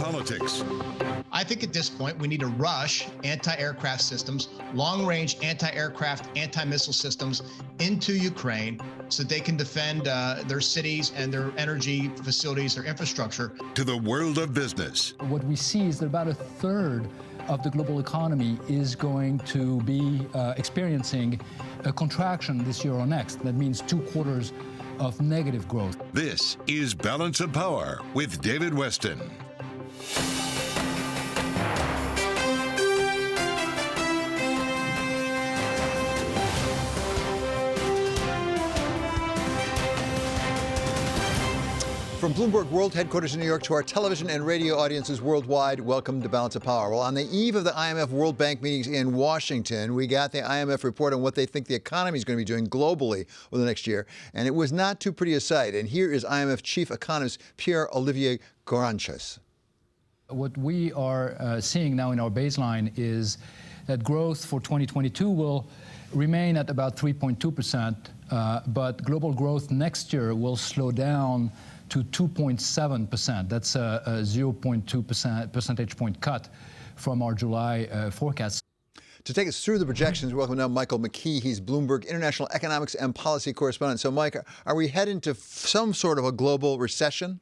politics. I think at this point we need to rush anti-aircraft systems, long-range anti-aircraft, anti-missile systems into Ukraine so they can defend their cities and their energy facilities, their infrastructure. To the world of business. What we see is that about a third of the global economy is going to be experiencing a contraction this year or next. That means 2 quarters of negative growth. This is Balance of Power with David Weston. From Bloomberg World Headquarters in New York to our television and radio audiences worldwide, welcome to Balance of Power. Well, on the eve of the IMF World Bank meetings in Washington, we got the IMF report on what they think the economy is going to be doing globally over the next year, and it was not too pretty a sight. And here is IMF Chief Economist Pierre-Olivier Gouranchas. What we are seeing now in our baseline is that growth for 2022 will remain at about 3.2%, but global growth next year will slow down to 2.7%. That's a 0.2 percentage point cut from our July forecast. To take us through the projections, welcome now Michael McKee. He's Bloomberg International Economics and Policy Correspondent. So, Mike, are we heading to some sort of a global recession?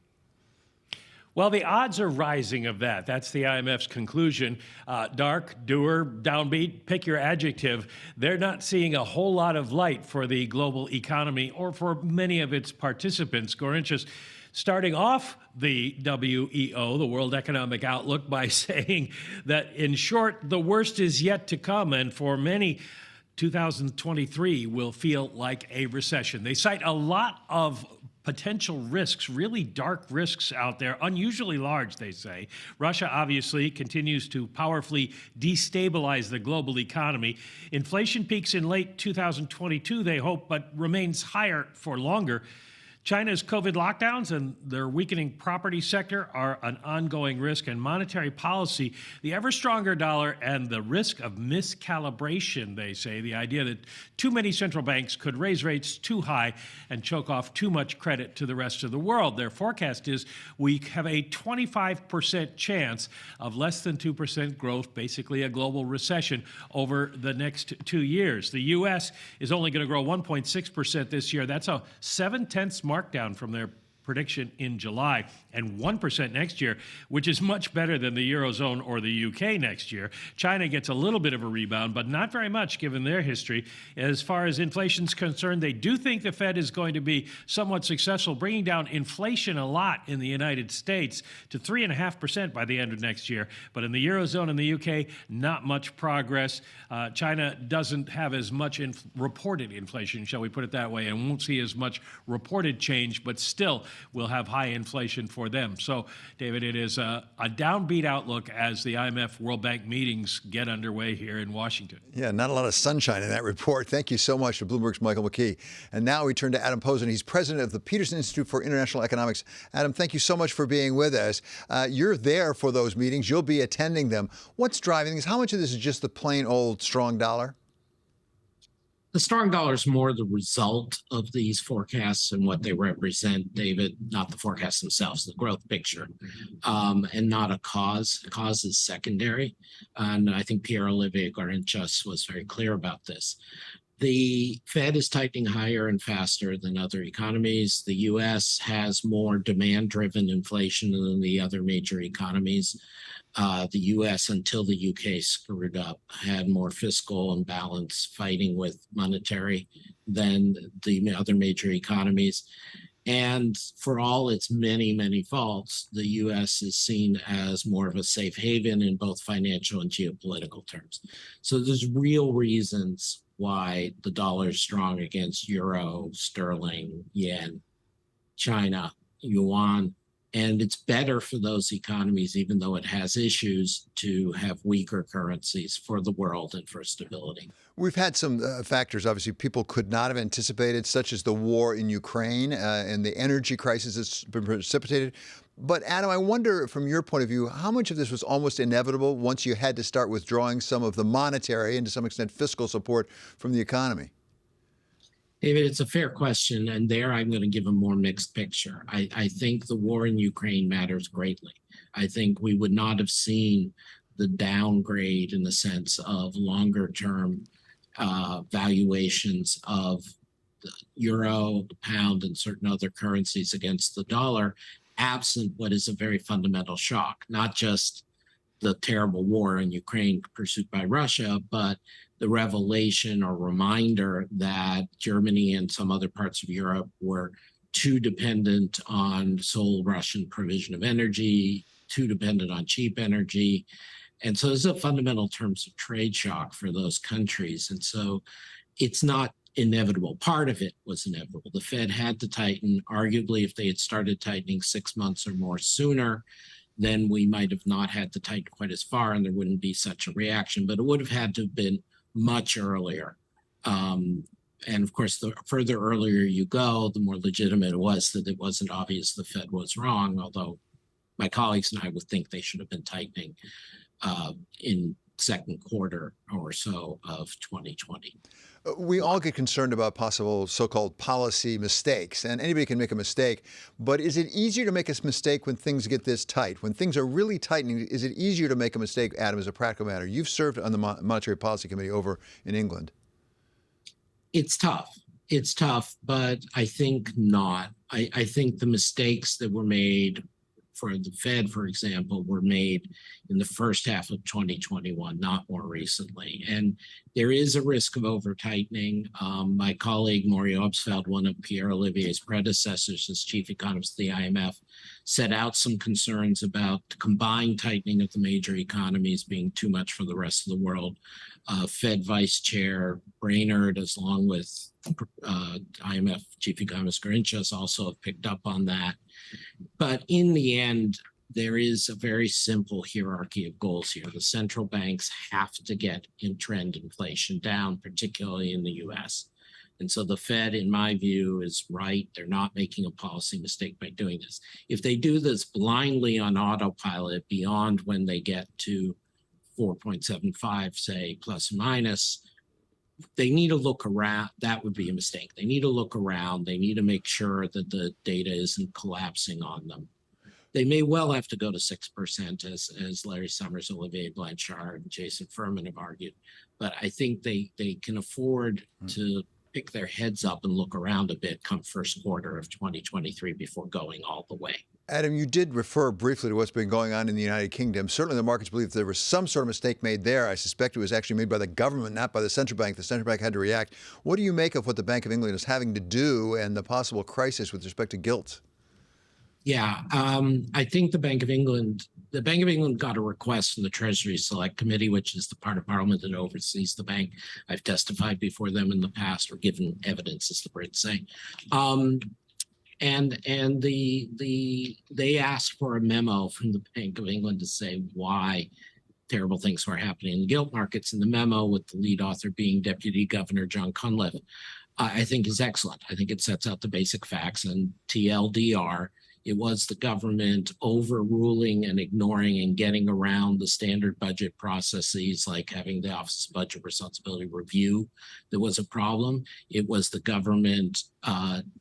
Well, the odds are rising of that. That's the IMF's conclusion. Dark, dour, downbeat, pick your adjective. They're not seeing a whole lot of light for the global economy or for many of its participants. Gouranchas starting off the WEO, the World Economic Outlook, by saying that, in short, the worst is yet to come, and for many, 2023 will feel like a recession. They cite a lot of potential risks, really dark risks out there, unusually large, they say. Russia obviously continues to powerfully destabilize the global economy. Inflation peaks in late 2022, they hope, but remains higher for longer. China's COVID lockdowns and their weakening property sector are an ongoing risk, and monetary policy, the ever stronger dollar, and the risk of miscalibration, they say, the idea that too many central banks could raise rates too high and choke off too much credit to the rest of the world. Their forecast is we have a 25% chance of less than 2% growth, basically a global recession, over the next 2 years. The U.S. is only going to grow 1.6% this year. That's a 7/10 markdown from their prediction in July, and 1% next year, which is much better than the Eurozone or the UK next year. China gets a little bit of a rebound, but not very much given their history. As far as inflation's concerned, they do think the Fed is going to be somewhat successful, bringing down inflation a lot in the United States to 3.5% by the end of next year. But in the Eurozone and the UK, not much progress. China doesn't have as much reported inflation, shall we put it that way, and won't see as much reported change, but still will have high inflation for them. So, David, it is a downbeat outlook as the IMF World Bank meetings get underway here in Washington. Yeah, not a lot of sunshine in that report. Thank you so much to Bloomberg's Michael McKee. And now we turn to Adam Posen. He's president of the Peterson Institute for International Economics. Adam, thank you so much for being with us. You're there for those meetings. You'll be attending them. What's driving this? How much of this is just the plain old strong dollar? The strong dollar is more the result of these forecasts and what they represent, David, not the forecasts themselves, the growth picture, and not a cause. The cause is secondary. And I think Pierre-Olivier Gouranchas was very clear about this. The Fed is tightening higher and faster than other economies. The U.S. has more demand-driven inflation than the other major economies. The U.S., until the U.K. screwed up, had more fiscal imbalance fighting with monetary than the other major economies. And for all its many, many faults, the U.S. is seen as more of a safe haven in both financial and geopolitical terms. So there's real reasons why the dollar is strong against euro, sterling, yen, China, yuan. And it's better for those economies, even though it has issues, to have weaker currencies for the world and for stability. We've had some factors, obviously, people could not have anticipated, such as the war in Ukraine and the energy crisis that's been precipitated. But, Adam, I wonder, from your point of view, how much of this was almost inevitable once you had to start withdrawing some of the monetary and, to some extent, fiscal support from the economy? David, it's a fair question, and there I'm going to give a more mixed picture. I think the war in Ukraine matters greatly. I think we would not have seen the downgrade in the sense of longer term valuations of the euro, the pound, and certain other currencies against the dollar, absent what is a very fundamental shock, not just the terrible war in Ukraine pursued by Russia, but the revelation or reminder that Germany and some other parts of Europe were too dependent on sole Russian provision of energy, too dependent on cheap energy. And so there's a fundamental terms of trade shock for those countries. And so it's not inevitable. Part of it was inevitable. The Fed had to tighten. Arguably, if they had started tightening 6 months or more sooner, then we might have not had to tighten quite as far and there wouldn't be such a reaction, but it would have had to have been much earlier. And of course, the further earlier you go, the more legitimate it was that it wasn't obvious the Fed was wrong, although my colleagues and I would think they should have been tightening in second quarter or so of 2020. We all get concerned about possible so-called policy mistakes, and anybody can make a mistake. But is it easier to make a mistake when things get this tight? When things are really tightening, is it easier to make a mistake, Adam, as a practical matter? You've served on the Monetary Policy Committee over in England. It's tough. It's tough, but I think not. I think the mistakes that were made for the Fed, for example, were made in the first half of 2021, not more recently. And there is a risk of over-tightening. My colleague, Mario Obstfeld, one of Pierre Olivier's predecessors as chief economist of the IMF, set out some concerns about the combined tightening of the major economies being too much for the rest of the world. Fed Vice Chair Brainerd, as along with IMF Chief Economist Grinchas, also have picked up on that. But in the end, there is a very simple hierarchy of goals here. The central banks have to get in-trend inflation down, particularly in the US. And so the Fed, in my view, is right. They're not making a policy mistake by doing this. If they do this blindly on autopilot beyond when they get to 4.75, say, plus or minus, they need to look around. That would be a mistake. They need to look around. They need to make sure that the data isn't collapsing on them. They may well have to go to 6%, as Larry Summers, Olivier Blanchard, and Jason Furman have argued. But I think they can afford to pick their heads up and look around a bit come first quarter of 2023 before going all the way. Adam, you did refer briefly to what's been going on in the United Kingdom. Certainly the markets believe there was some sort of mistake made there. I suspect it was actually made by the government, not by the central bank. The central bank had to react. What do you make of what the Bank of England is having to do and the possible crisis with respect to gilt? Yeah, I think the Bank of England got a request from the Treasury Select Committee, which is the part of Parliament that oversees the bank. I've testified before them in the past or given evidence, as the Brits say. And they asked for a memo from the Bank of England to say why terrible things were happening in the gilt markets. And the memo, with the lead author being Deputy Governor John Cunliffe, I think is excellent. I think it sets out the basic facts. And TLDR, it was the government overruling and ignoring and getting around the standard budget processes, like having the Office of Budget Responsibility review. There was a problem. It was the government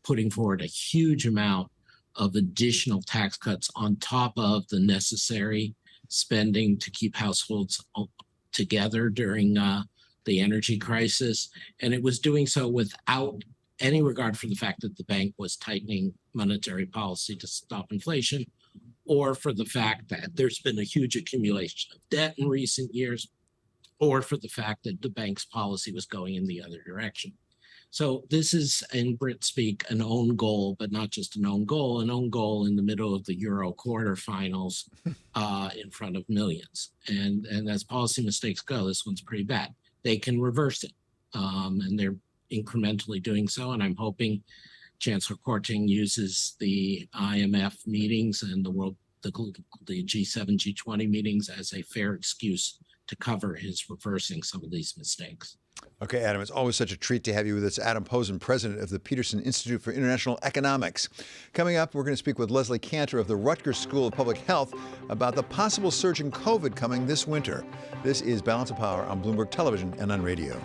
putting forward a huge amount of additional tax cuts on top of the necessary spending to keep households together during the energy crisis. And it was doing so without any regard for the fact that the bank was tightening monetary policy to stop inflation, or for the fact that there's been a huge accumulation of debt in recent years, or for the fact that the bank's policy was going in the other direction. So this is, in Brit speak, an own goal, but not just an own goal in the middle of the Euro quarterfinals in front of millions. And as policy mistakes go, this one's pretty bad. They can reverse it, and they're incrementally doing so. And I'm hoping Chancellor Korting uses the IMF meetings and the G7, G20 meetings as a fair excuse to cover his reversing some of these mistakes. Okay, Adam, it's always such a treat to have you with us. Adam Posen, president of the Peterson Institute for International Economics. Coming up, we're going to speak with Leslie Cantor of the Rutgers School of Public Health about the possible surge in COVID coming this winter. This is Balance of Power on Bloomberg Television and on radio.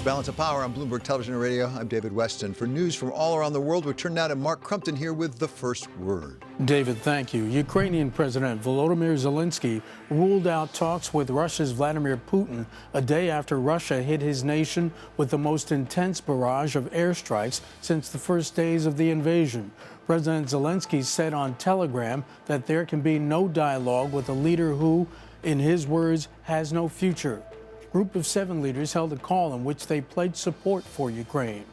Balance of Power on Bloomberg Television and Radio. I'm David Weston. For news from all around the world, we turn now to Mark Crumpton here with the first word. David, thank you. Ukrainian President Volodymyr Zelensky ruled out talks with Russia's Vladimir Putin a day after Russia hit his nation with the most intense barrage of airstrikes since the first days of the invasion. President Zelensky said on Telegram that there can be no dialogue with a leader who, in his words, has no future. A group of 7 leaders held a call in which they pledged support for Ukraine.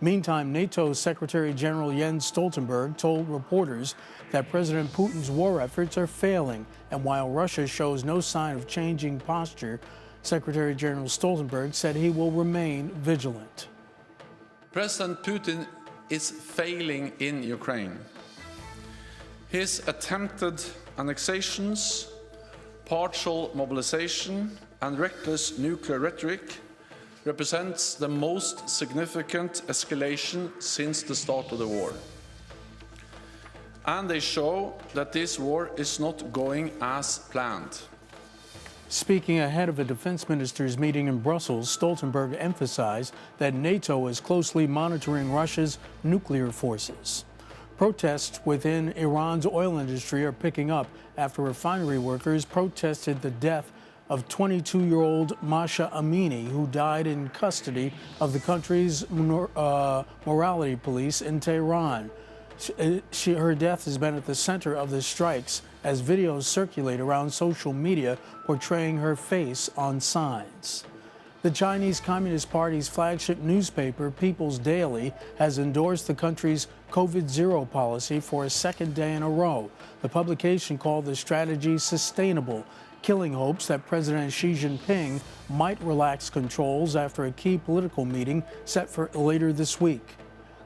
Meantime, NATO Secretary General Jens Stoltenberg told reporters that President Putin's war efforts are failing, and while Russia shows no sign of changing posture, Secretary General Stoltenberg said he will remain vigilant. President Putin is failing in Ukraine. His attempted annexations, partial mobilization, and reckless nuclear rhetoric represents the most significant escalation since the start of the war. And they show that this war is not going as planned. Speaking ahead of a defense ministers' meeting in Brussels, Stoltenberg emphasized that NATO is closely monitoring Russia's nuclear forces. Protests within Iran's oil industry are picking up after refinery workers protested the death of 22-year-old Masha Amini, who died in custody of the country's morality police in Tehran. Her death has been at the center of the strikes as videos circulate around social media portraying her face on signs. The Chinese Communist Party's flagship newspaper, People's Daily, has endorsed the country's COVID-0 policy for a second day in a row. The publication called the strategy sustainable, killing hopes that President Xi Jinping might relax controls after a key political meeting set for later this week.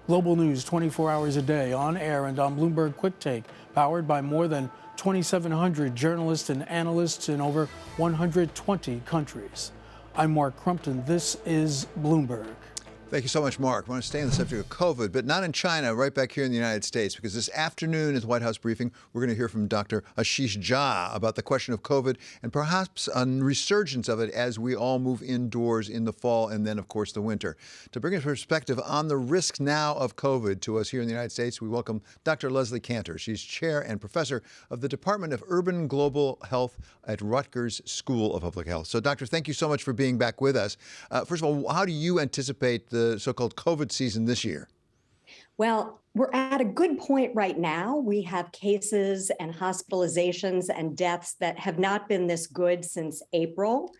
Global news 24 hours a day, on air and on Bloomberg Quick Take, powered by more than 2,700 journalists and analysts in over 120 countries. I'm Mark Crumpton. This is Bloomberg. Thank you so much, Mark. I want to stay on the subject of COVID, but not in China, right back here in the United States, because this afternoon at the White House briefing, we're going to hear from Dr. Ashish Jha about the question of COVID and perhaps a resurgence of it as we all move indoors in the fall and then, of course, the winter. To bring a perspective on the risks now of COVID to us here in the United States, we welcome Dr. Leslie Cantor. She's chair and professor of the Department of Urban Global Health at Rutgers School of Public Health. So, Doctor, thank you so much for being back with us. First of all, how do you anticipate the so-called COVID season this year? Well, we're at a good point right now. We have cases and hospitalizations and deaths that have not been this good since April.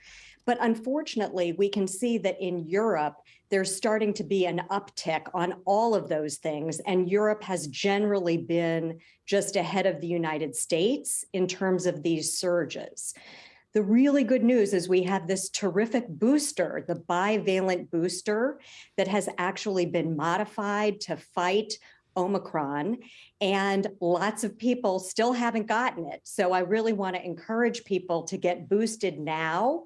But unfortunately, we can see that in Europe, there's starting to be an uptick on all of those things. And Europe has generally been just ahead of the United States in terms of these surges. The really good news is we have this terrific booster, the bivalent booster, that has actually been modified to fight Omicron, and lots of people still haven't gotten it. So I really want to encourage people to get boosted now,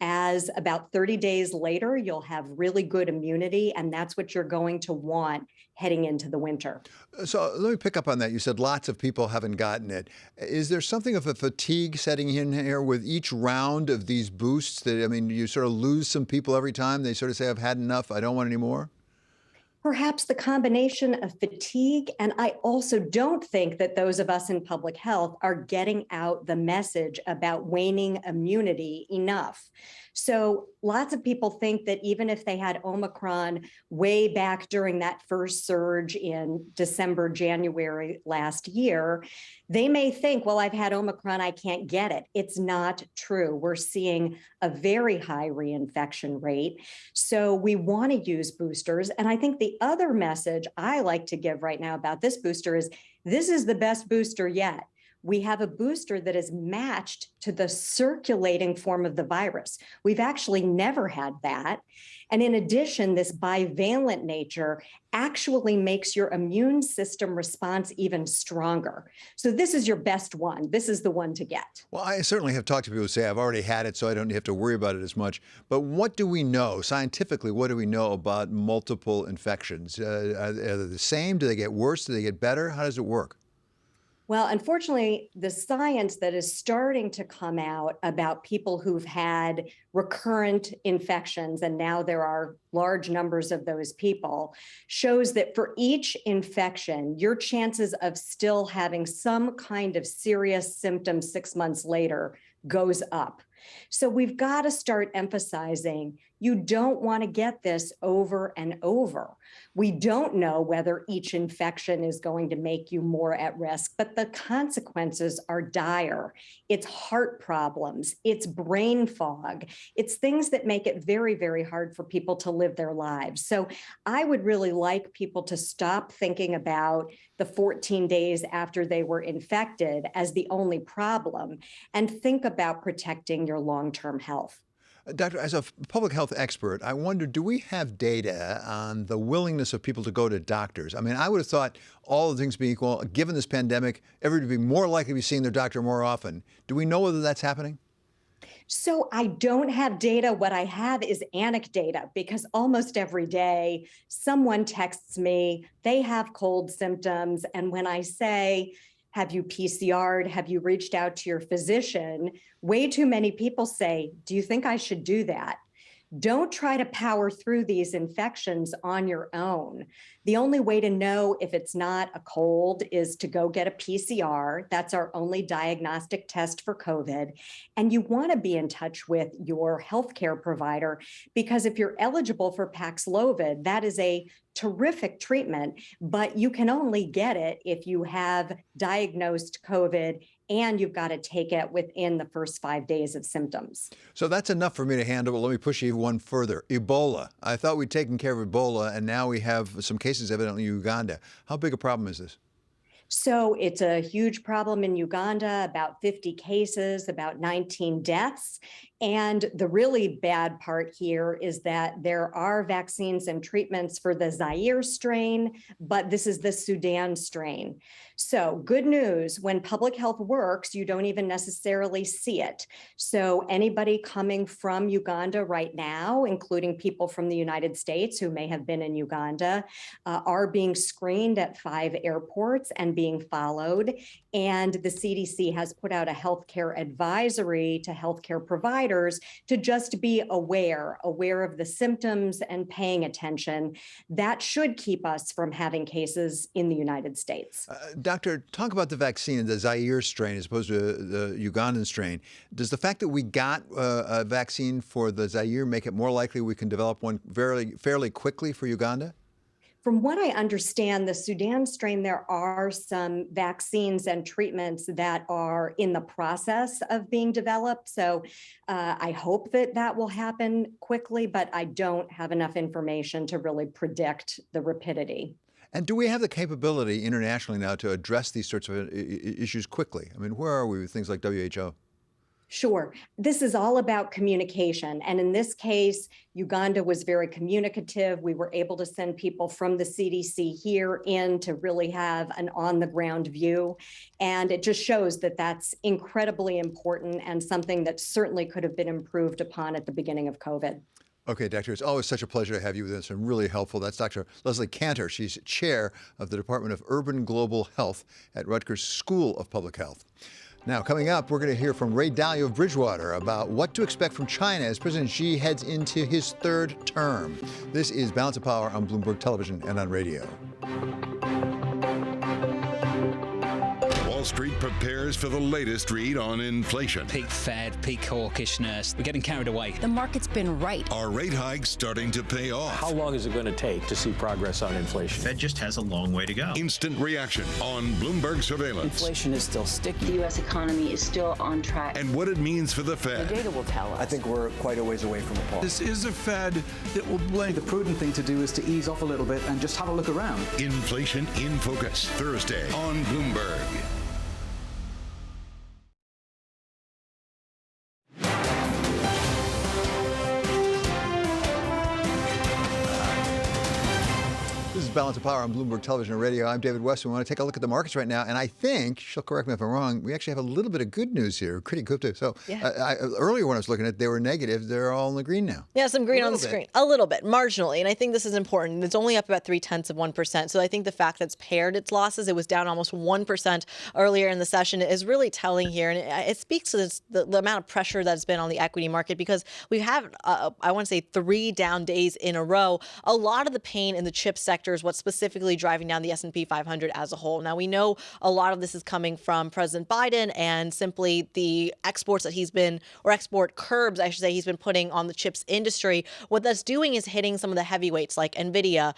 as about 30 days later, you'll have really good immunity, and that's what you're going to want heading into the winter. So let me pick up on that. You said lots of people haven't gotten it. Is there something of a fatigue setting in here with each round of these boosts that, I mean, you sort of lose some people every time? They sort of say, I've had enough, I don't want any more? Perhaps the combination of fatigue, and I also don't think that those of us in public health are getting out the message about waning immunity enough. So lots of people think that even if they had Omicron way back during that first surge in December, January last year, they may think, well, I've had Omicron, I can't get it. It's not true. We're seeing a very high reinfection rate. So we want to use boosters. And I think the other message I like to give right now about this booster is this is the best booster yet. We have a booster that is matched to the circulating form of the virus. We've actually never had that. And in addition, this bivalent nature actually makes your immune system response even stronger. So this is your best one. This is the one to get. Well, I certainly have talked to people who say, I've already had it, so I don't have to worry about it as much. But what do we know, scientifically, what do we know about multiple infections? Are they the same? Do they get worse? Do they get better? How does it work? Well, unfortunately, the science that is starting to come out about people who've had recurrent infections, and now there are large numbers of those people, shows that for each infection, your chances of still having some kind of serious symptoms 6 months later goes up. So we've got to start emphasizing you don't want to get this over and over. We don't know whether each infection is going to make you more at risk, but the consequences are dire. It's heart problems, it's brain fog, it's things that make it very, very hard for people to live their lives. So I would really like people to stop thinking about the 14 days after they were infected as the only problem and think about protecting your long-term health. Doctor, as a public health expert, I wonder, do we have data on the willingness of people to go to doctors? I mean, I would have thought all the things being equal, given this pandemic, everybody would be more likely to be seeing their doctor more often. Do we know whether that's happening? So I don't have data. What I have is anecdata, because almost every day someone texts me, they have cold symptoms. And when I say, have you PCR'd? Have you reached out to your physician? Way too many people say, do you think I should do that? Don't try to power through these infections on your own. The only way to know if it's not a cold is to go get a PCR. That's our only diagnostic test for COVID. And you want to be in touch with your healthcare provider, because if you're eligible for Paxlovid, that is a terrific treatment, but you can only get it if you have diagnosed COVID and you've got to take it within the first 5 days of symptoms. So that's enough for me to handle, but let me push you one further. Ebola. I thought we'd taken care of Ebola, and now we have some cases evidently in Uganda. How big a problem is this? So it's a huge problem in Uganda, about 50 cases, about 19 deaths. And the really bad part here is that there are vaccines and treatments for the Zaire strain, but this is the Sudan strain. So good news, when public health works, you don't even necessarily see it. So anybody coming from Uganda right now, including people from the United States who may have been in Uganda, are being screened at 5 airports and being followed. And the CDC has put out a healthcare advisory to healthcare providers to just be aware of the symptoms and paying attention. That should keep us from having cases in the United States. Doctor, talk about the vaccine, the Zaire strain as opposed to the Ugandan strain. Does the fact that we got a vaccine for the Zaire make it more likely we can develop one fairly quickly for Uganda? From what I understand, the Sudan strain, there are some vaccines and treatments that are in the process of being developed. So I hope that that will happen quickly, but I don't have enough information to really predict the rapidity. And do we have the capability internationally now to address these sorts of issues quickly? I mean, where are we with things like WHO? Sure. This is all about communication. And in this case, Uganda was very communicative. We were able to send people from the CDC here in to really have an on-the-ground view. And it just shows that that's incredibly important and something that certainly could have been improved upon at the beginning of COVID. Okay, Doctor, it's always such a pleasure to have you with us and really helpful. That's Dr. Leslie Cantor. She's chair of the Department of Urban Global Health at Rutgers School of Public Health. Now, coming up, we're going to hear from Ray Dalio of Bridgewater about what to expect from China as President Xi heads into his 3rd term. This is Balance of Power on Bloomberg Television and on radio. Wall Street prepares for the latest read on inflation. Peak Fed, peak hawkishness. We're getting carried away. The market's been right. Are rate hikes starting to pay off? How long is it going to take to see progress on inflation? Fed just has a long way to go. Instant reaction on Bloomberg surveillance. Inflation is still sticky. The U.S. economy is still on track. And what it means for the Fed. The data will tell us. I think we're quite a ways away from a pause. This is a Fed that will blink. The prudent thing to do is to ease off a little bit and just have a look around. Inflation in Focus, Thursday on Bloomberg. This is Balance Balance of Power on Bloomberg Television and Radio. I'm David West. We want to take a look at the markets right now. And I think, she'll correct me if I'm wrong, we actually have a little bit of good news here. Pretty good too. So earlier when I was looking at it, they were negative. They're all in the green now. Yeah, some green on the screen. A little bit, marginally. And I think this is important. It's only up about 0.3%. So I think the fact that it's paired its losses, it was down almost 1% earlier in the session, is really telling here. And it speaks to the amount of pressure that's been on the equity market, because we have, I want to say, 3 down days in a row. A lot of the pain in the chip sector is what's specifically driving down the S&P 500 as a whole. Now, we know a lot of this is coming from President Biden and simply the exports that he's been, or export curbs, I should say, he's been putting on the chips industry. What that's doing is hitting some of the heavyweights like NVIDIA,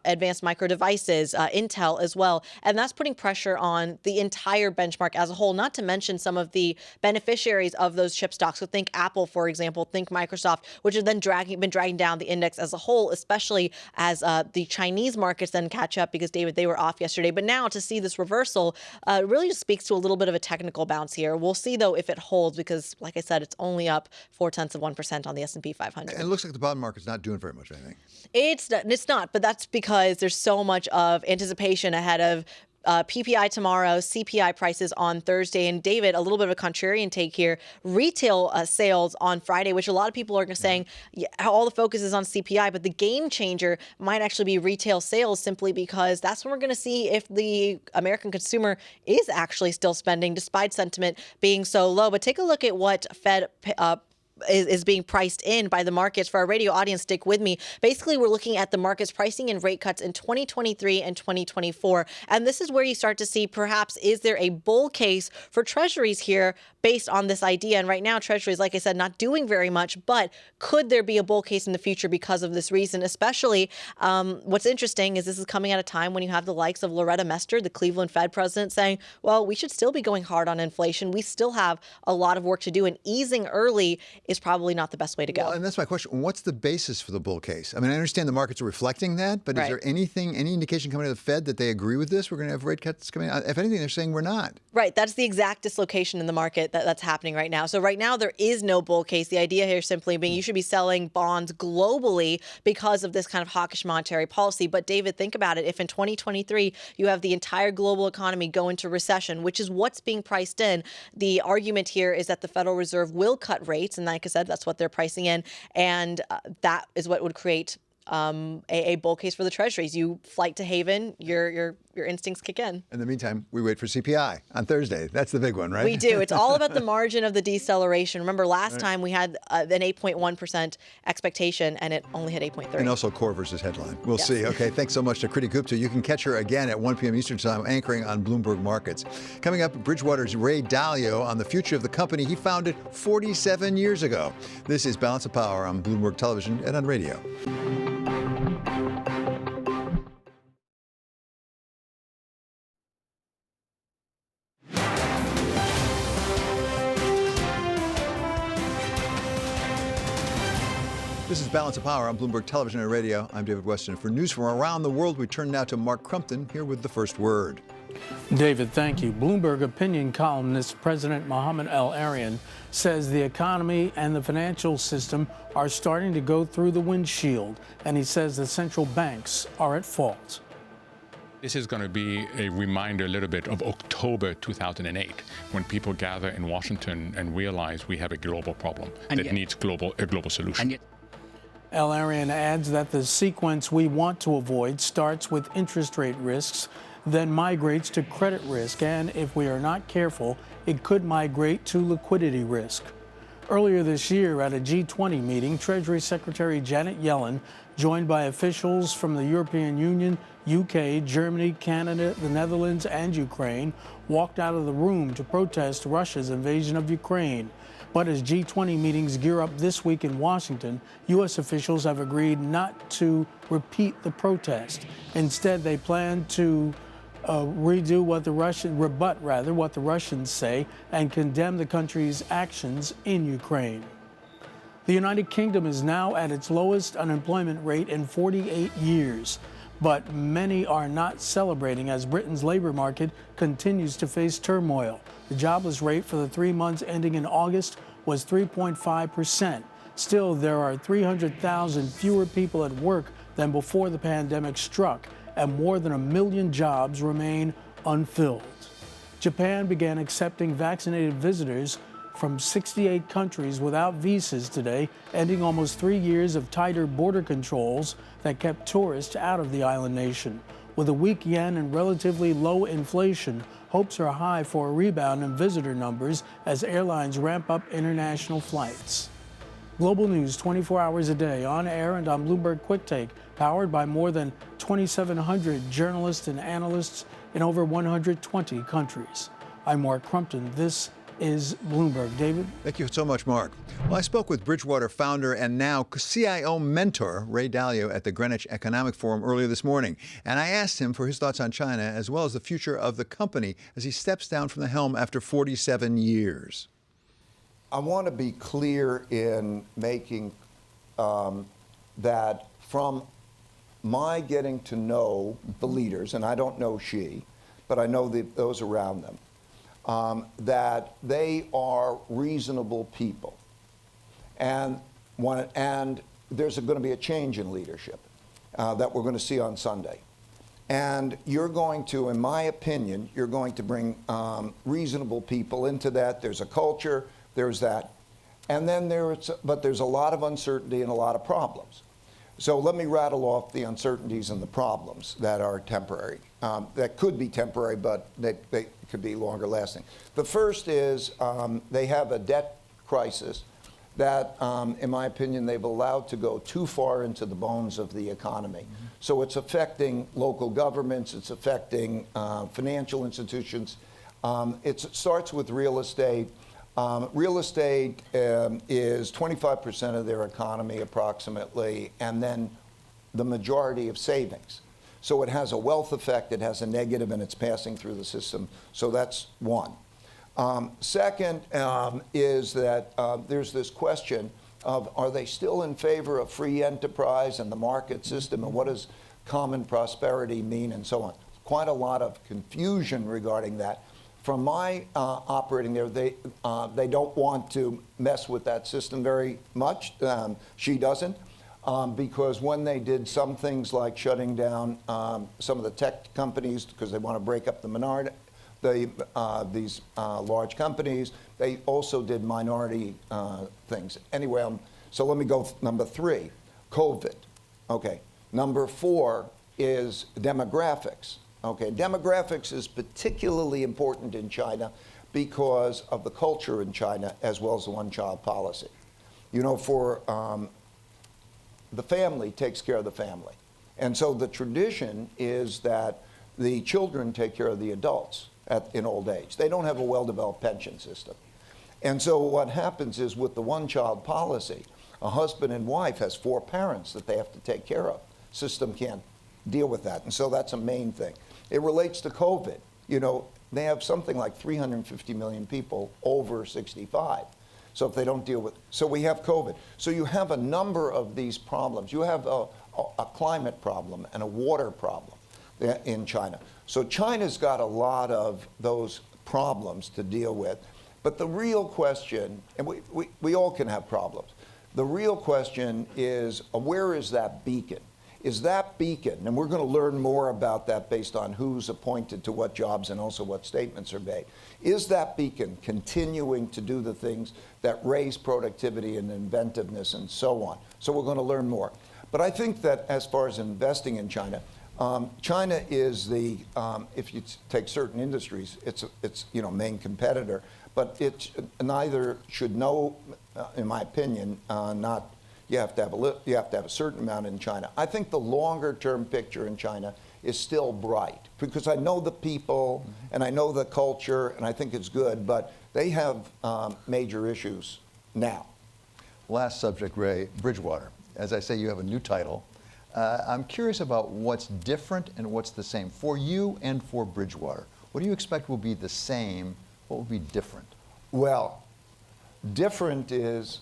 Advanced Micro Devices, Intel as well. And that's putting pressure on the entire benchmark as a whole, not to mention some of the beneficiaries of those chip stocks. So think Apple, for example, think Microsoft, which have then been dragging down the index as a whole, especially as the Chinese markets then catch up, because, David, they were off yesterday. But now to see this reversal really just speaks to a little bit of a technical bounce here. We'll see, though, if it holds, because, like I said, it's only up 0.4% on the S&P 500. And it looks like the bond market's not doing very much, I think. It's not, but that's because there's so much of anticipation ahead of PPI tomorrow, CPI prices on Thursday. And David, a little bit of a contrarian take here, retail sales on Friday, which a lot of people are saying all the focus is on CPI, but the game changer might actually be retail sales, simply because that's when we're going to see if the American consumer is actually still spending despite sentiment being so low. But take a look at what Fed is being priced in by the markets. For our radio audience, stick with me. Basically, we're looking at the markets pricing in rate cuts in 2023 and 2024. And this is where you start to see, perhaps, is there a bull case for treasuries here based on this idea? And right now, treasuries, like I said, not doing very much, but could there be a bull case in the future because of this reason? Especially, what's interesting is this is coming at a time when you have the likes of Loretta Mester, the Cleveland Fed president, saying, well, we should still be going hard on inflation. We still have a lot of work to do, and easing early is probably not the best way to go. Well, and that's my question. What's the basis for the bull case? I mean, I understand the markets are reflecting that, but is there any indication coming to the Fed that they agree with this? We're going to have rate cuts coming out. If anything, they're saying we're not. Right. That's the exact dislocation in the market that's happening right now. So right now, there is no bull case. The idea here simply being you should be selling bonds globally because of this kind of hawkish monetary policy. But David, think about it. If in 2023, you have the entire global economy go into recession, which is what's being priced in, the argument here is that the Federal Reserve will cut rates. And like I said, that's what they're pricing in. And that is what would create a bull case for the treasuries. You flight to haven, your instincts kick in. In the meantime, we wait for CPI on Thursday. That's the big one, right? We do. It's all about the margin of the deceleration. Remember, last time we had an 8.1% expectation, and it only hit 8.3. And also core versus headline. We'll see. Okay, thanks so much to Kriti Gupta. You can catch her again at 1 p.m. Eastern Time, anchoring on Bloomberg Markets. Coming up, Bridgewater's Ray Dalio on the future of the company he founded 47 years ago. This is Balance of Power on Bloomberg Television and on radio. This is Balance of Power on Bloomberg Television and Radio. I'm David Weston. For news from around the world, we turn now to Mark Crumpton, here with the first word. David, thank you. Bloomberg opinion columnist President Mohamed El-Erian says the economy and the financial system are starting to go through the windshield, and he says the central banks are at fault. This is going to be a reminder a little bit of October 2008, when people gather in Washington and realize we have a global problem that needs a global solution. El-Erian adds that the sequence we want to avoid starts with interest rate risks, then migrates to credit risk, and if we are not careful, it could migrate to liquidity risk. Earlier this year at a G20 meeting, Treasury Secretary Janet Yellen, joined by officials from the European Union, UK, Germany, Canada, the Netherlands, and Ukraine, walked out of the room to protest Russia's invasion of Ukraine. But as G20 meetings gear up this week in Washington, U.S. officials have agreed not to repeat the protest. Instead, they plan to rebut what the Russians say and condemn the country's actions in Ukraine. The United Kingdom is now at its lowest unemployment rate in 48 years. But many are not celebrating as Britain's labor market continues to face turmoil. The jobless rate for the 3 months ending in August was 3.5%. Still, there are 300,000 fewer people at work than before the pandemic struck, and more than 1 million jobs remain unfilled. Japan began accepting vaccinated visitors from 68 countries without visas today, ending almost 3 years of tighter border controls that kept tourists out of the island nation. With a weak yen and relatively low inflation, hopes are high for a rebound in visitor numbers as airlines ramp up international flights. Global news 24 hours a day, on air and on Bloomberg Quick Take, powered by more than 2,700 journalists and analysts in over 120 countries. I'm Mark Crumpton. This is Bloomberg. David? Thank you so much, Mark. Well, I spoke with Bridgewater founder and now CIO mentor Ray Dalio at the Greenwich Economic Forum earlier this morning. And I asked him for his thoughts on China as well as the future of the company as he steps down from the helm after 47 years. I want to be clear in making that from my getting to know the leaders, and I don't know Xi, but I know those around them, that they are reasonable people. And there's going to be a change in leadership that we're going to see on Sunday. And you're going to, in my opinion, you're going to bring reasonable people into that. There's a culture, there's that. And then there's a lot of uncertainty and a lot of problems. So let me rattle off the uncertainties and the problems that are temporary, that could be temporary, but they could be longer lasting. The first is they have a debt crisis that, in my opinion, they've allowed to go too far into the bones of the economy. Mm-hmm. So it's affecting local governments, it's affecting financial institutions. It starts with real estate. Real estate is 25% of their economy approximately, and then the majority of savings. So it has a wealth effect, it has a negative, and it's passing through the system. So that's one. Second is that there's this question of, are they still in favor of free enterprise and the market system, and what does common prosperity mean, and so on. Quite a lot of confusion regarding that. From my operating there, they don't want to mess with that system very much. She doesn't, because when they did some things like shutting down some of the tech companies because they want to break up the minority, these large companies, they also did minority things. Anyway, so let me go number 3, COVID. Okay, number 4 is demographics. Okay, demographics is particularly important in China because of the culture in China as well as the one-child policy. You know, for the family takes care of the family. And so the tradition is that the children take care of the adults in old age. They don't have a well-developed pension system. And so what happens is with the one-child policy, a husband and wife has 4 parents that they have to take care of. System can't deal with that. And so that's a main thing. It relates to COVID. You know, they have something like 350 million people over 65. So if they don't deal with, so we have COVID. So you have a number of these problems. You have a climate problem and a water problem in China. So China's got a lot of those problems to deal with. But the real question, and we all can have problems, the real question is, where is that beacon? Is that beacon, and we're going to learn more about that based on who's appointed to what jobs and also what statements are made, is that beacon continuing to do the things that raise productivity and inventiveness and so on? So we're going to learn more. But I think that as far as investing in China, China is the, if you take certain industries, it's main competitor, but it neither should know, in my opinion, not. You have to have a certain amount in China. I think the longer-term picture in China is still bright because I know the people and I know the culture and I think it's good, but they have major issues now. Last subject, Ray, Bridgewater. As I say, you have a new title. I'm curious about what's different and what's the same for you and for Bridgewater. What do you expect will be the same? What will be different? Well, different is,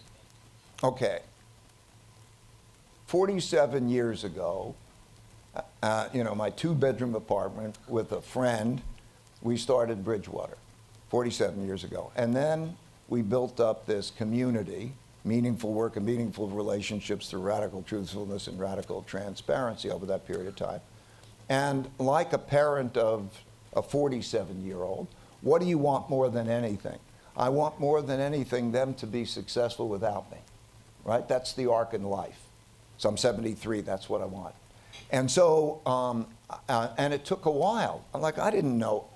okay. 47 years ago, my 2-bedroom apartment with a friend, we started Bridgewater 47 years ago. And then we built up this community meaningful work and meaningful relationships through radical truthfulness and radical transparency over that period of time. And like a parent of a 47-year-old, what do you want more than anything? I want more than anything them to be successful without me, right? That's the arc in life. So I'm 73, that's what I want. And so, and it took a while. I didn't know.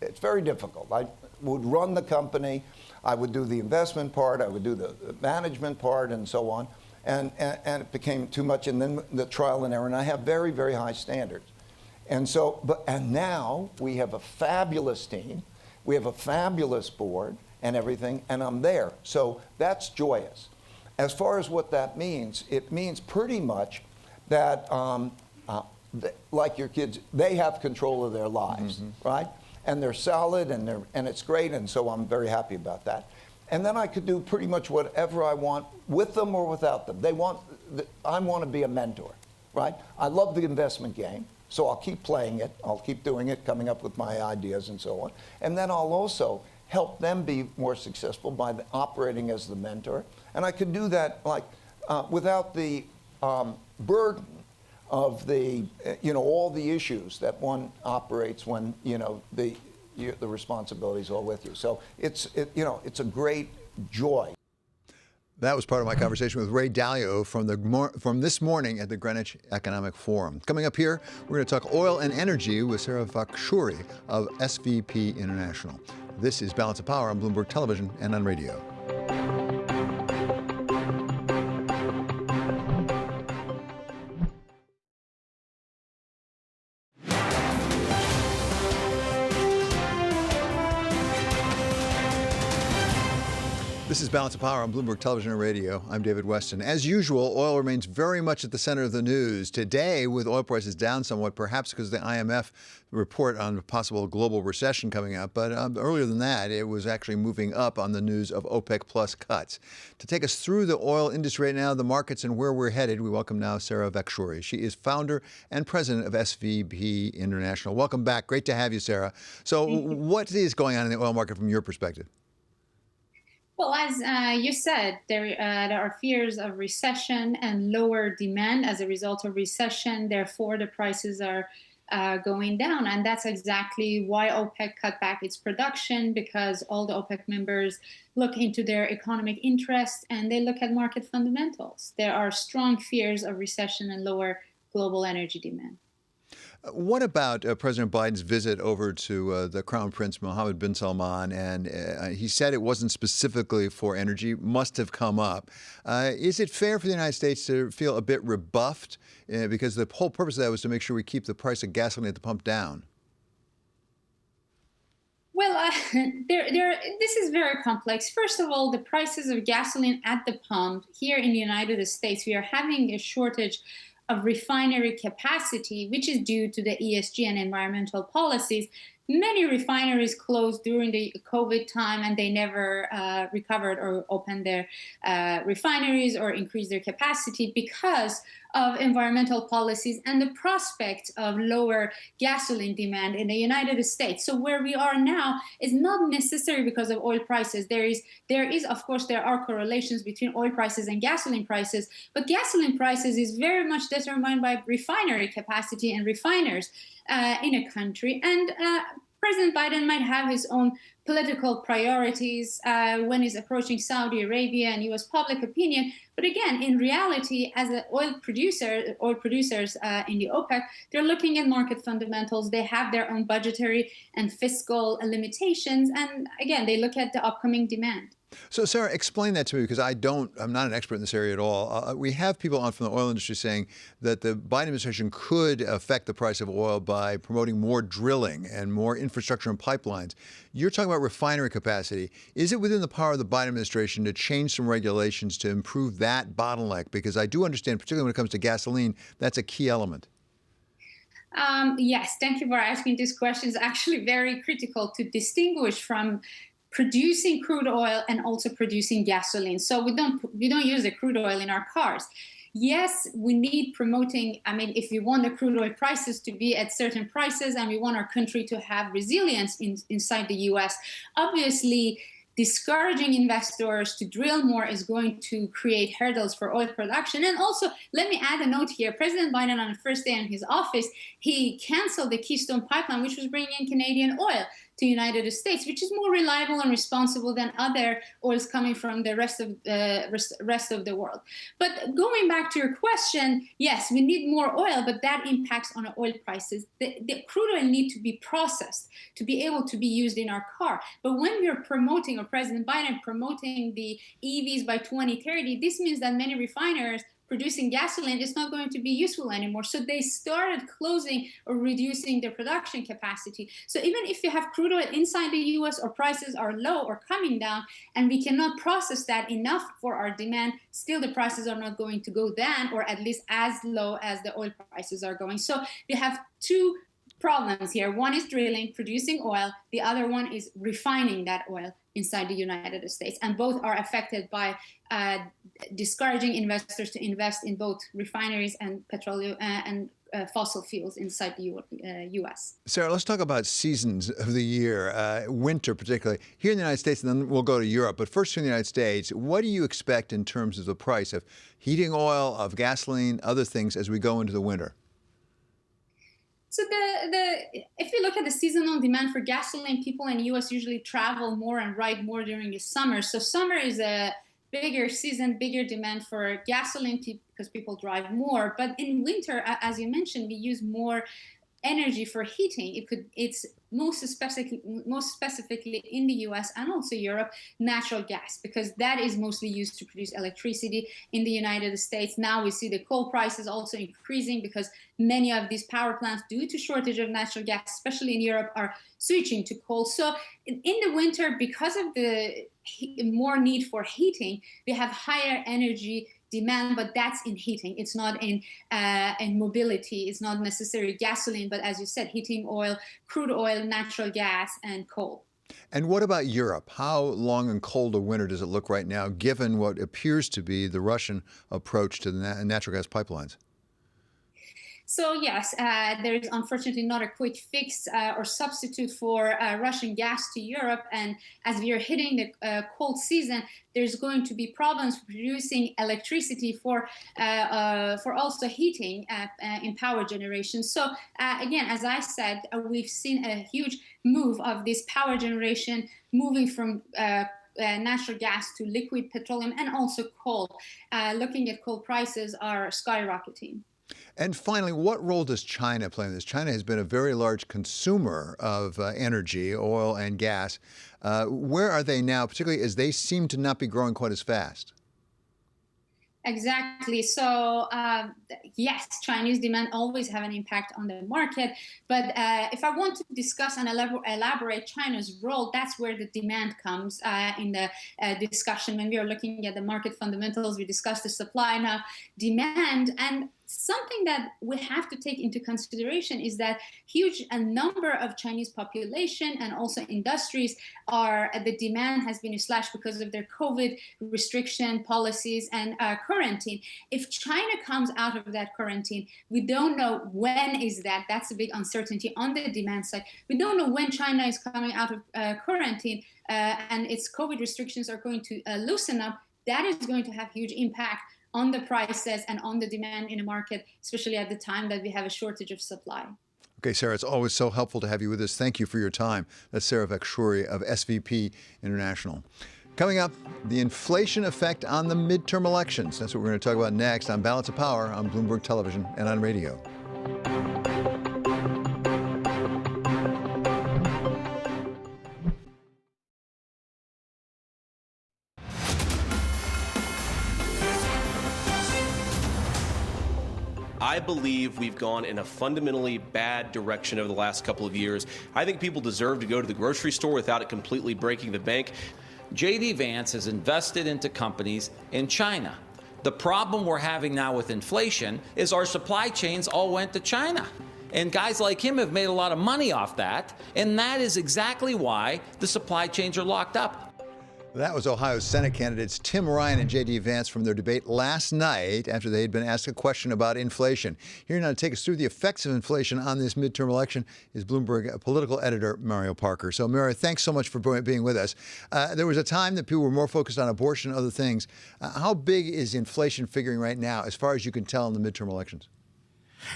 It's very difficult. I would run the company, I would do the investment part, I would do the management part, and so on. And it became too much, and then the trial and error, and I have very, very high standards. And so, and now we have a fabulous team, we have a fabulous board and everything, and I'm there. So that's joyous. As far as what that means, it means pretty much that, like your kids, they have control of their lives, right? And they're solid, and it's great, and so I'm very happy about that. And then I could do pretty much whatever I want with them or without them. I want to be a mentor, right? I love the investment game, so I'll keep playing it. I'll keep doing it, coming up with my ideas and so on. And then I'll also help them be more successful by operating as the mentor. And I could do that without the burden of the, all the issues that one operates when, the responsibilities all with you. So it's a great joy. That was part of my conversation with Ray Dalio from this morning at the Greenwich Economic Forum. Coming up here, we're going to talk oil and energy with Sarah Vakshuri of SVP International. This is Balance of Power on Bloomberg Television and on radio. This is Balance of Power on Bloomberg Television and Radio. I'm David Weston. As usual, oil remains very much at the center of the news. Today, with oil prices down somewhat, perhaps because of the IMF report on a possible global recession coming out. But earlier than that, it was actually moving up on the news of OPEC Plus cuts. To take us through the oil industry right now, the markets, and where we're headed, we welcome now Sarah Vakshuri. She is founder and president of SVP International. Welcome back. Great to have you, Sarah. So what is going on in the oil market from your perspective? Well, as you said, there are fears of recession and lower demand as a result of recession. Therefore, the prices are going down. And that's exactly why OPEC cut back its production, because all the OPEC members look into their economic interests and they look at market fundamentals. There are strong fears of recession and lower global energy demand. What about President Biden's visit over to the Crown Prince Mohammed bin Salman? And he said it wasn't specifically for energy, must have come up. Is it fair for the United States to feel a bit rebuffed? Because the whole purpose of that was to make sure we keep the price of gasoline at the pump down. Well, this is very complex. First of all, the prices of gasoline at the pump here in the United States, we are having a shortage of refinery capacity, which is due to the ESG and environmental policies. Many refineries closed during the COVID time and they never recovered or opened their refineries or increased their capacity because of environmental policies and the prospect of lower gasoline demand in the United States. So where we are now is not necessarily because of oil prices. There is, of course, there are correlations between oil prices and gasoline prices, but gasoline prices is very much determined by refinery capacity and refiners in a country. And President Biden might have his own political priorities when he's approaching Saudi Arabia and U.S. public opinion. But again, in reality, as an oil producers in the OPEC, they're looking at market fundamentals. They have their own budgetary and fiscal limitations. And again, they look at the upcoming demand. So, Sarah, explain that to me, because I'm not an expert in this area at all. We have people on from the oil industry saying that the Biden administration could affect the price of oil by promoting more drilling and more infrastructure and pipelines. You're talking about refinery capacity. Is it within the power of the Biden administration to change some regulations to improve that bottleneck? Because I do understand, particularly when it comes to gasoline, that's a key element. Yes, thank you for asking this question. It's actually very critical to distinguish from producing crude oil and also producing gasoline. So we don't use the crude oil in our cars. Yes, we need promoting, if we want the crude oil prices to be at certain prices and we want our country to have resilience inside the US, obviously discouraging investors to drill more is going to create hurdles for oil production. And also, let me add a note here. President Biden, on the first day in his office, he canceled the Keystone Pipeline, which was bringing in Canadian oil to the United States, which is more reliable and responsible than other oils coming from the rest of the world. But going back to your question, yes, we need more oil, but that impacts on oil prices. The crude oil need to be processed to be able to be used in our car. But when we're promoting, or President Biden promoting the EVs by 2030, this means that many refiners producing gasoline is not going to be useful anymore. So they started closing or reducing their production capacity. So even if you have crude oil inside the US or prices are low or coming down, and we cannot process that enough for our demand, still the prices are not going to go down, or at least as low as the oil prices are going. So we have two problems here. One is drilling, producing oil. The other one is refining that oil inside the United States. And both are affected by discouraging investors to invest in both refineries and petroleum and fossil fuels inside the U.S. Sarah, let's talk about seasons of the year, winter particularly. Here in the United States, and then we'll go to Europe. But first in the United States, what do you expect in terms of the price of heating oil, of gasoline, other things as we go into the winter? So if you look at the seasonal demand for gasoline, people in the U.S. usually travel more and ride more during the summer. So summer is a bigger season, bigger demand for gasoline because people drive more. But in winter, as you mentioned, we use more energy for heating. It's most specifically in the US and also Europe, natural gas, because that is mostly used to produce electricity in the United States. Now we see the coal prices also increasing because many of these power plants, due to shortage of natural gas, especially in Europe, are switching to coal. So in the winter, because of the more need for heating, we have higher energy demand, but that's in heating. It's not in mobility. It's not necessarily gasoline, but as you said, heating oil, crude oil, natural gas, and coal. And what about Europe? How long and cold a winter does it look right now, given what appears to be the Russian approach to the natural gas pipelines? So yes, there is unfortunately not a quick fix or substitute for Russian gas to Europe. And as we are hitting the cold season, there's going to be problems producing electricity for also heating in power generation. So again, as I said, we've seen a huge move of this power generation moving from natural gas to liquid petroleum and also coal. Looking at coal prices are skyrocketing. And finally, what role does China play in this? China has been a very large consumer of energy, oil and gas. Where are they now, particularly as they seem to not be growing quite as fast? Exactly. So yes, Chinese demand always have an impact on the market. But if I want to discuss and elaborate China's role, that's where the demand comes in the discussion. When we are looking at the market fundamentals, we discuss the supply now, demand. And something that we have to take into consideration is that a number of Chinese population and also industries the demand has been slashed because of their COVID restriction policies and quarantine. If China comes out of that quarantine, we don't know when is that. That's a big uncertainty on the demand side. We don't know when China is coming out of quarantine and its COVID restrictions are going to loosen up. That is going to have huge impact on the prices and on the demand in the market, especially at the time that we have a shortage of supply. Okay, Sarah, it's always so helpful to have you with us. Thank you for your time. That's Sarah Vekshuri of SVP International. Coming up, the inflation effect on the midterm elections. That's what we're going to talk about next on Balance of Power on Bloomberg Television and on radio. I believe we've gone in a fundamentally bad direction over the last couple of years. I think people deserve to go to the grocery store without it completely breaking the bank. J.D. Vance has invested into companies in China. The problem we're having now with inflation is our supply chains all went to China. And guys like him have made a lot of money off that. And that is exactly why the supply chains are locked up. That was Ohio's Senate candidates Tim Ryan and J.D. Vance from their debate last night after they had been asked a question about inflation. Here now to take us through the effects of inflation on this midterm election is Bloomberg political editor Mario Parker. So, Mario, thanks so much for being with us. There was a time that people were more focused on abortion and other things. How big is inflation figuring right now, as far as you can tell, in the midterm elections?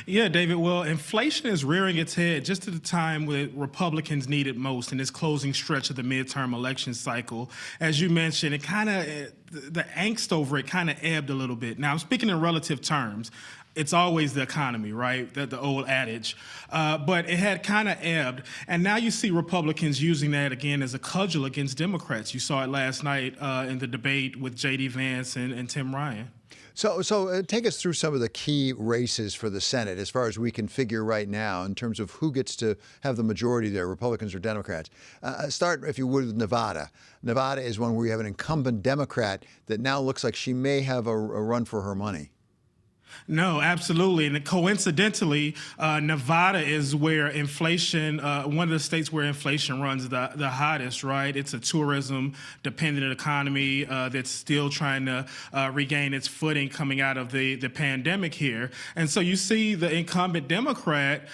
Yeah, David. Well, inflation is rearing its head just at the time when Republicans need it most in this closing stretch of the midterm election cycle. As you mentioned, the angst over it kind of ebbed a little bit. Now, I'm speaking in relative terms. It's always the economy, right? The old adage. But it had kind of ebbed. And now you see Republicans using that again as a cudgel against Democrats. You saw it last night in the debate with J.D. Vance and Tim Ryan. So take us through some of the key races for the Senate as far as we can figure right now in terms of who gets to have the majority there, Republicans or Democrats. Start, if you would, with Nevada. Nevada is one where you have an incumbent Democrat that now looks like she may have a run for her money. No, absolutely. And coincidentally, Nevada is where inflation, one of the states where inflation runs the hottest, right? It's a tourism-dependent economy that's still trying to regain its footing coming out of the pandemic here. And so you see the incumbent Democrat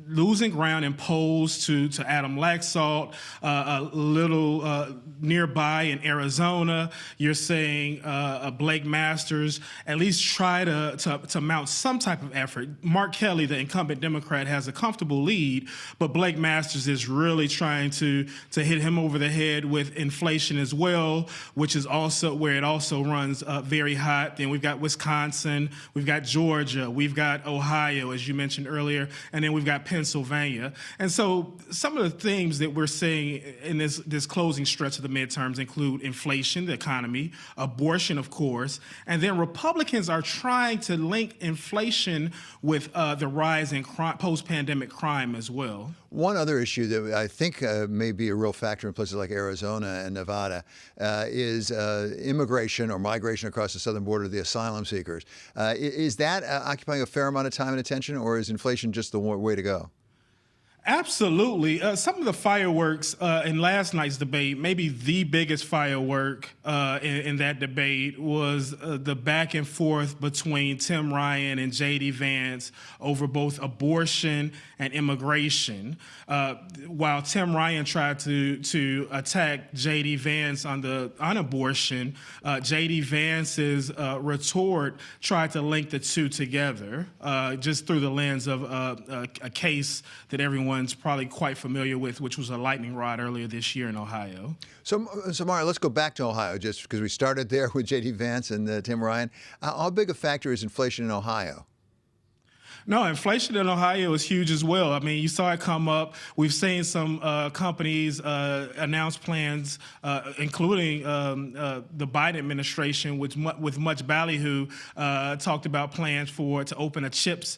losing ground in polls to Adam Laxalt, a little nearby in Arizona. You're saying Blake Masters at least try to mount some type of effort. Mark Kelly, the incumbent Democrat, has a comfortable lead, but Blake Masters is really trying to hit him over the head with inflation as well, which is also where it also runs very hot. Then we've got Wisconsin, we've got Georgia, we've got Ohio, as you mentioned earlier, and then we've got Pennsylvania. And so some of the themes that we're seeing in this closing stretch of the midterms include inflation, the economy, abortion, of course, and then Republicans are trying to link inflation with the rise in post-pandemic crime as well. One other issue that I think may be a real factor in places like Arizona and Nevada is immigration or migration across the southern border, the asylum seekers. Is that occupying a fair amount of time and attention, or is inflation just the way to go? Absolutely. Some of the fireworks in last night's debate, maybe the biggest firework in that debate was the back and forth between Tim Ryan and J.D. Vance over both abortion and immigration. While Tim Ryan tried to attack J.D. Vance on abortion, J.D. Vance's retort tried to link the two together just through the lens of a case that everyone's probably quite familiar with, which was a lightning rod earlier this year in Ohio. So Mario, let's go back to Ohio, just because we started there with J.D. Vance and Tim Ryan. How big a factor is inflation in Ohio? No, inflation in Ohio is huge as well. I mean, you saw it come up. We've seen some companies announce plans, including the Biden administration, with much ballyhoo, talked about plans to open a chips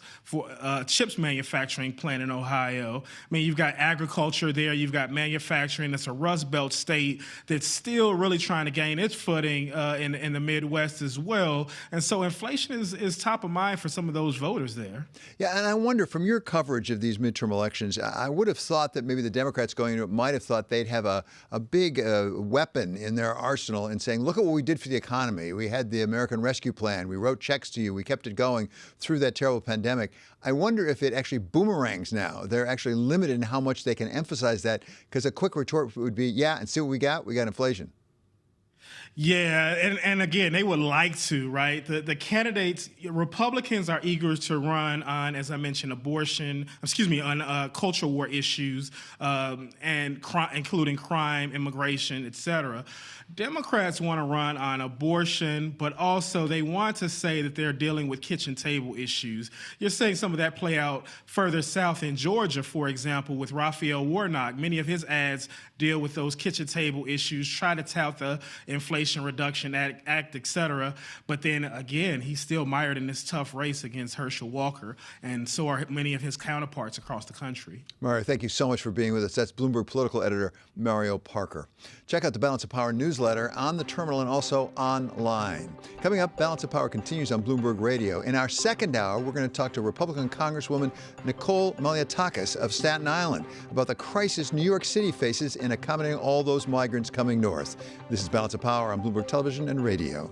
manufacturing plant in Ohio. I mean, you've got agriculture there, you've got manufacturing. It's a Rust Belt state that's still really trying to gain its footing in the Midwest as well. And so inflation is top of mind for some of those voters there. Yeah, and I wonder, from your coverage of these midterm elections, I would have thought that maybe the Democrats going into it might have thought they'd have a big weapon in their arsenal in saying, look at what we did for the economy. We had the American Rescue Plan. We wrote checks to you. We kept it going through that terrible pandemic. I wonder if it actually boomerangs now. They're actually limited in how much they can emphasize that, because a quick retort would be, yeah, and see what we got? We got inflation. Yeah, and again, they would like to, right? The candidates, Republicans are eager to run on, as I mentioned, on culture war issues, and including crime, immigration, et cetera. Democrats want to run on abortion, but also they want to say that they're dealing with kitchen table issues. You're seeing some of that play out further south in Georgia, for example, with Raphael Warnock. Many of his ads deal with those kitchen table issues, try to tout the Inflation Reduction Act, et cetera. But then again, he's still mired in this tough race against Herschel Walker, and so are many of his counterparts across the country. Mario, thank you so much for being with us. That's Bloomberg political editor Mario Parker. Check out the Balance of Power newsletter on the terminal and also online. Coming up, Balance of Power continues on Bloomberg Radio. In our second hour, we're going to talk to Republican Congresswoman Nicole Malliotakis of Staten Island about the crisis New York City faces in accommodating all those migrants coming north. This is Balance of Power on Bloomberg Television and Radio.